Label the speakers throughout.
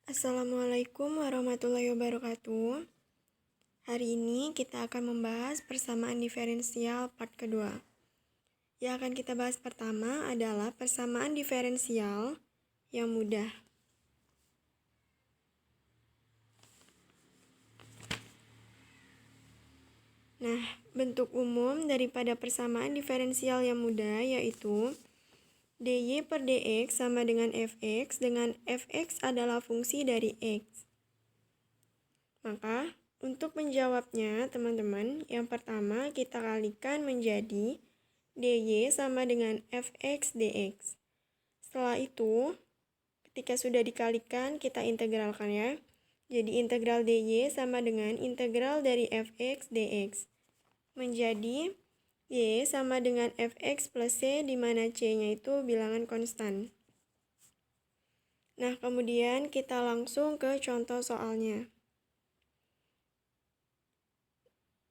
Speaker 1: Assalamualaikum warahmatullahi wabarakatuh. Hari ini kita akan membahas persamaan diferensial part kedua. Yang akan kita bahas pertama adalah persamaan diferensial yang mudah. Nah, bentuk umum daripada persamaan diferensial yang mudah yaitu dy per dx sama dengan fx adalah fungsi dari x. Maka, untuk menjawabnya, teman-teman, yang pertama kita kalikan menjadi dy sama dengan fx dx. Setelah itu, ketika sudah dikalikan, kita integralkan ya. Jadi integral dy sama dengan integral dari fx dx. Menjadi y sama dengan fx plus c, di mana c-nya itu bilangan konstan. Nah, kemudian kita langsung ke contoh soalnya.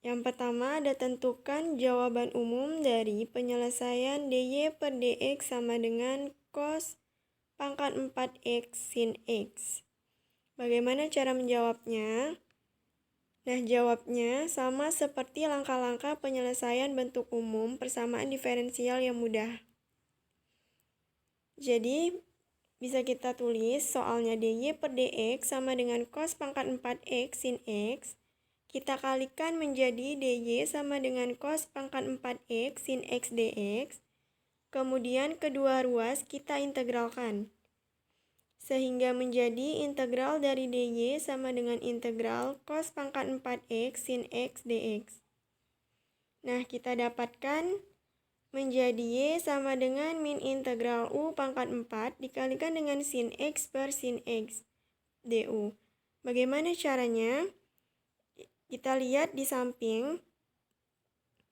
Speaker 1: Yang pertama ada tentukan jawaban umum dari penyelesaian dy per dx sama dengan cos pangkat 4x sin x. Bagaimana cara menjawabnya? Nah, jawabnya sama seperti langkah-langkah penyelesaian bentuk umum persamaan diferensial yang mudah. Jadi, bisa kita tulis soalnya dy per dx sama dengan cos pangkat 4x sin x. Kita kalikan menjadi dy sama dengan cos pangkat 4x sin x dx. Kemudian kedua ruas kita integralkan. Sehingga menjadi integral dari dy sama dengan integral cos pangkat 4x sin x dx. Nah, kita dapatkan menjadi y sama dengan min integral u pangkat 4 dikalikan dengan sin x per sin x du. Bagaimana caranya? Kita lihat di samping.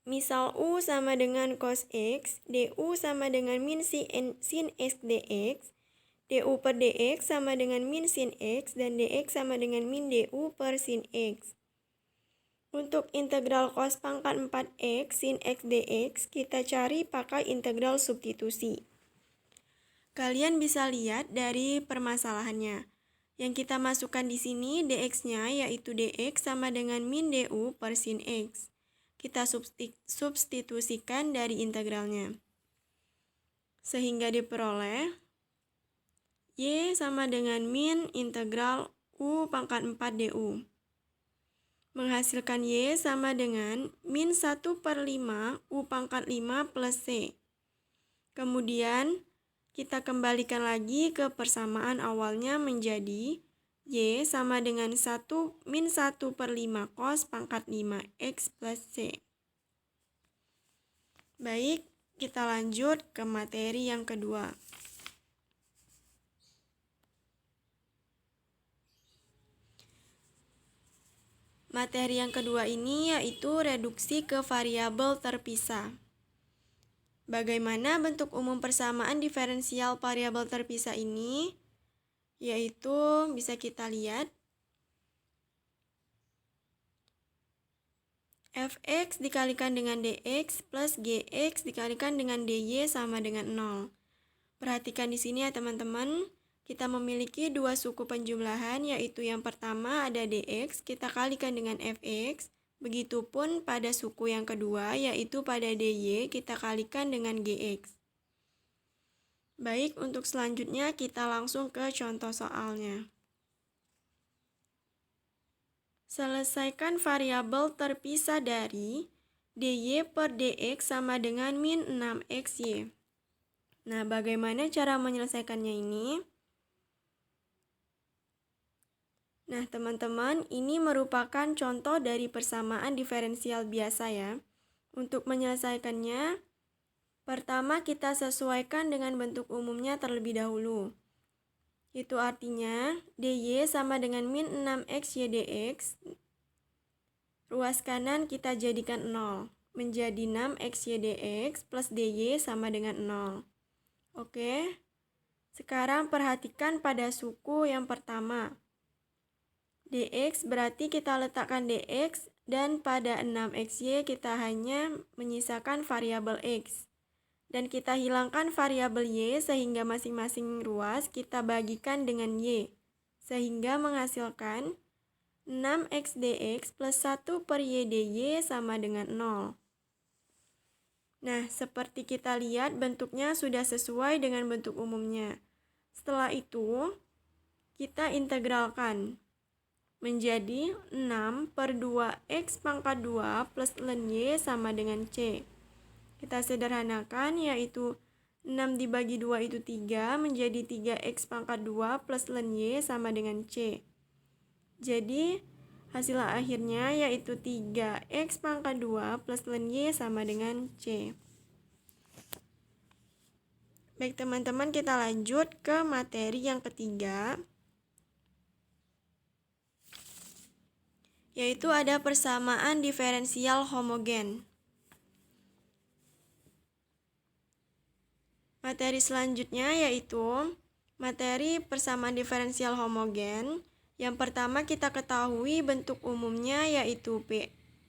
Speaker 1: Misal u sama dengan cos x, du sama dengan min sin x dx, du per dx sama dengan min sin x, dan dx sama dengan min du per sin x. Untuk integral cos pangkat 4x sin x dx, kita cari pakai integral substitusi. Kalian bisa lihat dari permasalahannya. Yang kita masukkan di sini dx-nya yaitu dx sama dengan min du per sin x. Kita substitusikan dari integralnya. Sehingga diperoleh y sama dengan min integral u pangkat 4 du. Menghasilkan y sama dengan min 1/5 u pangkat 5 plus c. Kemudian kita kembalikan lagi ke persamaan awalnya menjadi y sama dengan min 1/5 cos pangkat 5x plus c. Baik, kita lanjut ke materi yang kedua. Materi yang kedua ini yaitu reduksi ke variabel terpisah. Bagaimana bentuk umum persamaan diferensial variabel terpisah ini? Yaitu bisa kita lihat fx dikalikan dengan dx plus gx dikalikan dengan dy sama dengan 0. Perhatikan di sini ya teman-teman, kita memiliki dua suku penjumlahan, yaitu yang pertama ada dx, kita kalikan dengan fx. Begitupun pada suku yang kedua, yaitu pada dy, kita kalikan dengan gx. Baik, untuk selanjutnya kita langsung ke contoh soalnya. Selesaikan variabel terpisah dari dy per dx sama dengan min 6xy. Nah, bagaimana cara menyelesaikannya ini? Nah, teman-teman, ini merupakan contoh dari persamaan diferensial biasa ya. Untuk menyelesaikannya, pertama kita sesuaikan dengan bentuk umumnya terlebih dahulu. Itu artinya, dy sama dengan min 6xy dx, ruas kanan kita jadikan 0, menjadi 6xy dx plus dy sama dengan 0. Oke, sekarang perhatikan pada suku yang pertama. Dx berarti kita letakkan dx dan pada 6xy kita hanya menyisakan variabel x. Dan kita hilangkan variabel y sehingga masing-masing ruas kita bagikan dengan y. sehingga menghasilkan 6x dx plus 1 per y dy sama dengan 0. Nah, seperti kita lihat bentuknya sudah sesuai dengan bentuk umumnya. Setelah itu, kita integralkan menjadi 6 per 2x pangkat 2 plus ln y sama dengan c. Kita sederhanakan, yaitu 6 dibagi 2 itu 3, menjadi 3x pangkat 2 plus ln y sama dengan c. Jadi, hasil akhirnya yaitu 3x pangkat 2 plus ln y sama dengan c. Baik teman-teman, kita lanjut ke materi yang ketiga, yaitu ada persamaan diferensial homogen. Materi selanjutnya yaitu materi persamaan diferensial homogen. Yang pertama kita ketahui bentuk umumnya yaitu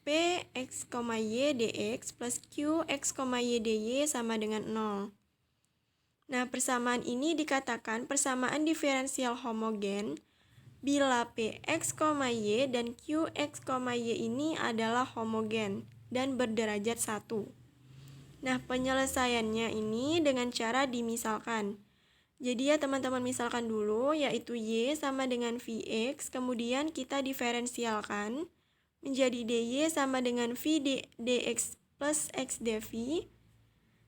Speaker 1: Px, y dx plus Qx, y dy sama dengan 0. Nah, persamaan ini dikatakan persamaan diferensial homogen bila Px, y dan Qx, y ini adalah homogen dan berderajat 1. Nah, penyelesaiannya ini dengan cara dimisalkan. Jadi ya teman-teman misalkan dulu, yaitu y sama dengan Vx, kemudian kita diferensialkan menjadi dy sama dengan v dx plus x dv.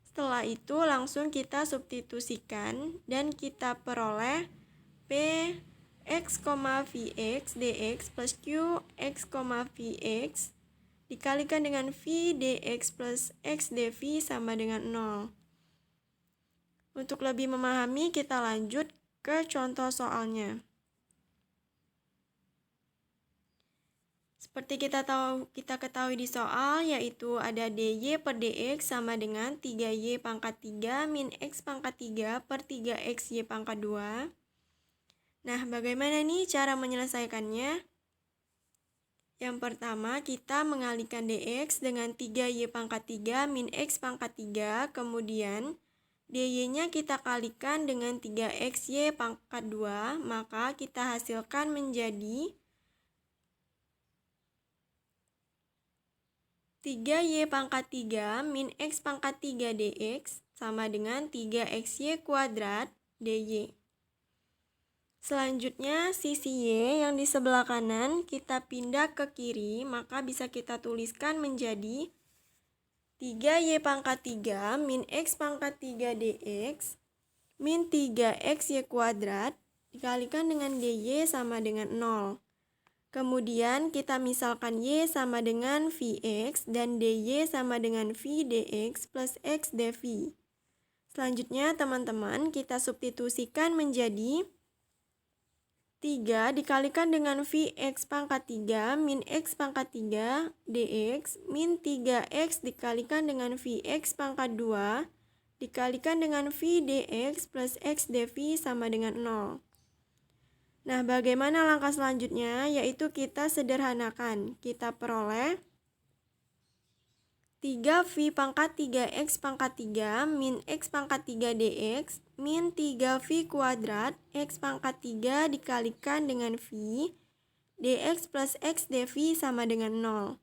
Speaker 1: Setelah itu langsung kita substitusikan dan kita peroleh Px, Vx dx plus Qx, Vx dikalikan dengan v dx plus x dv sama dengan 0. Untuk lebih memahami, kita lanjut ke contoh soalnya. Seperti kita ketahui di soal, yaitu ada dy per dx sama dengan 3y pangkat 3 min x pangkat 3 per 3xy pangkat 2. Nah, bagaimana nih cara menyelesaikannya? Yang pertama, kita mengalihkan dx dengan 3y pangkat 3 min x pangkat 3, kemudian dy-nya kita kalikan dengan 3xy pangkat 2, maka kita hasilkan menjadi 3y pangkat 3 min x pangkat 3 dx sama dengan 3xy kuadrat dy. Selanjutnya, sisi y yang di sebelah kanan kita pindah ke kiri, maka bisa kita tuliskan menjadi 3y pangkat 3 min x pangkat 3 dx min 3xy kuadrat dikalikan dengan dy sama dengan 0. Kemudian kita misalkan y sama dengan Vx dan dy sama dengan v dx plus x dv. Selanjutnya teman-teman kita substitusikan menjadi 3 dikalikan dengan Vx pangkat 3 min x pangkat 3 dx min 3x dikalikan dengan Vx pangkat 2 dikalikan dengan v dx plus x dv sama dengan 0. Nah, bagaimana langkah selanjutnya? Yaitu kita sederhanakan. Kita peroleh 3v pangkat 3x pangkat 3 min x pangkat 3 dx min 3v kuadrat x pangkat 3 dikalikan dengan v dx plus x dv sama dengan 0.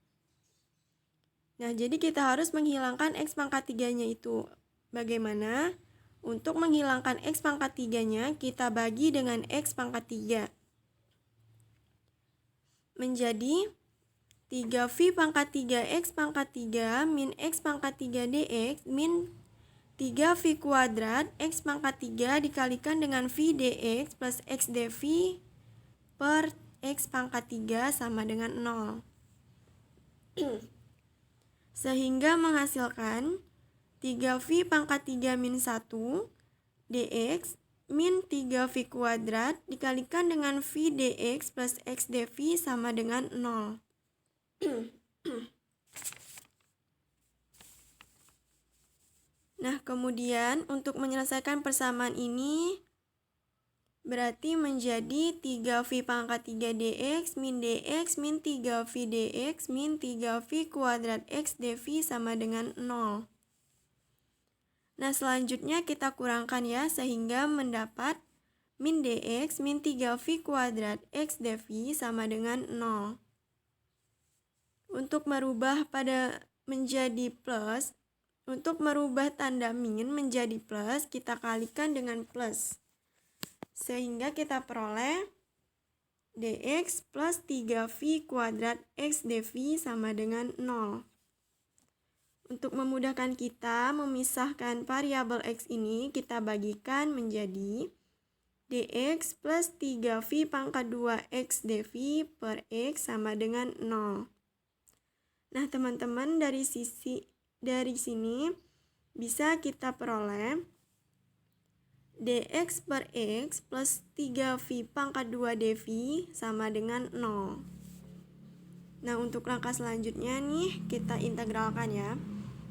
Speaker 1: Nah, jadi kita harus menghilangkan x pangkat 3-nya itu. Bagaimana? Untuk menghilangkan x pangkat 3-nya, kita bagi dengan x pangkat 3. Menjadi 3v pangkat 3x pangkat 3 min x pangkat 3 dx min 3v kuadrat x pangkat 3 dikalikan dengan v dx plus x dv per x pangkat 3 sama dengan 0. Sehingga menghasilkan 3v pangkat 3 min 1 dx min 3v kuadrat dikalikan dengan v dx plus x dv sama dengan 0. Nah, kemudian untuk menyelesaikan persamaan ini berarti menjadi 3v pangkat 3 dx min 3v dx min 3v kuadrat x dv sama dengan 0. Nah, selanjutnya kita kurangkan ya, sehingga mendapat min dx min 3v kuadrat x dv sama dengan 0. Untuk merubah menjadi plus, untuk merubah tanda min menjadi plus, kita kalikan dengan plus. Sehingga kita peroleh dx plus 3v kuadrat x dv sama dengan 0. Untuk memudahkan kita memisahkan variabel x ini, kita bagikan menjadi dx plus 3v pangkat 2 x dv per x sama dengan 0. Nah, teman-teman, dari sini bisa kita peroleh dx per x plus 3v pangkat 2 dv sama dengan 0. Nah, untuk langkah selanjutnya nih, kita integralkan ya.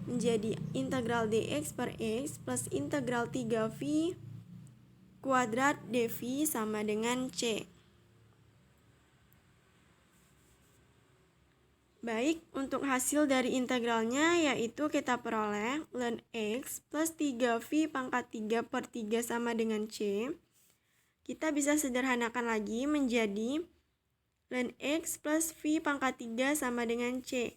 Speaker 1: Menjadi integral dx per x plus integral 3v kuadrat dv sama dengan c. Baik, untuk hasil dari integralnya yaitu kita peroleh ln x plus 3v pangkat 3 per 3 sama dengan c. Kita bisa sederhanakan lagi menjadi ln x plus v pangkat 3 sama dengan c.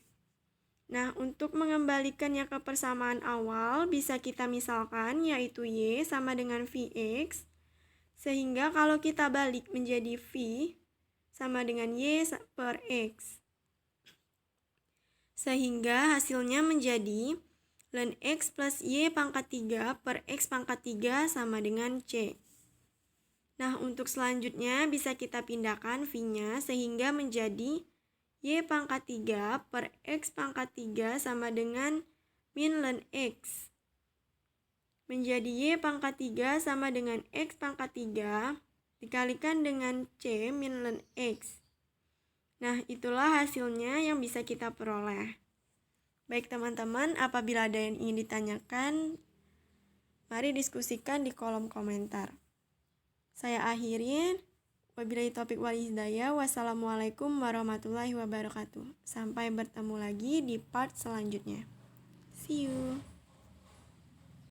Speaker 1: Nah, untuk mengembalikannya ke persamaan awal bisa kita misalkan yaitu y sama dengan vx. Sehingga kalau kita balik menjadi v sama dengan y per x. Sehingga hasilnya menjadi ln x plus y pangkat 3 per x pangkat 3 sama dengan c. Nah, untuk selanjutnya bisa kita pindahkan v-nya sehingga menjadi y pangkat 3 per x pangkat 3 sama dengan min ln x. Menjadi y pangkat 3 sama dengan x pangkat 3 dikalikan dengan c min ln x. Nah, itulah hasilnya yang bisa kita peroleh. Baik teman-teman, apabila ada yang ingin ditanyakan, mari diskusikan di kolom komentar. Saya akhirin. Wabillahi taufiq wal hidayah. Wassalamualaikum warahmatullahi wabarakatuh. Sampai bertemu lagi di part selanjutnya. See you.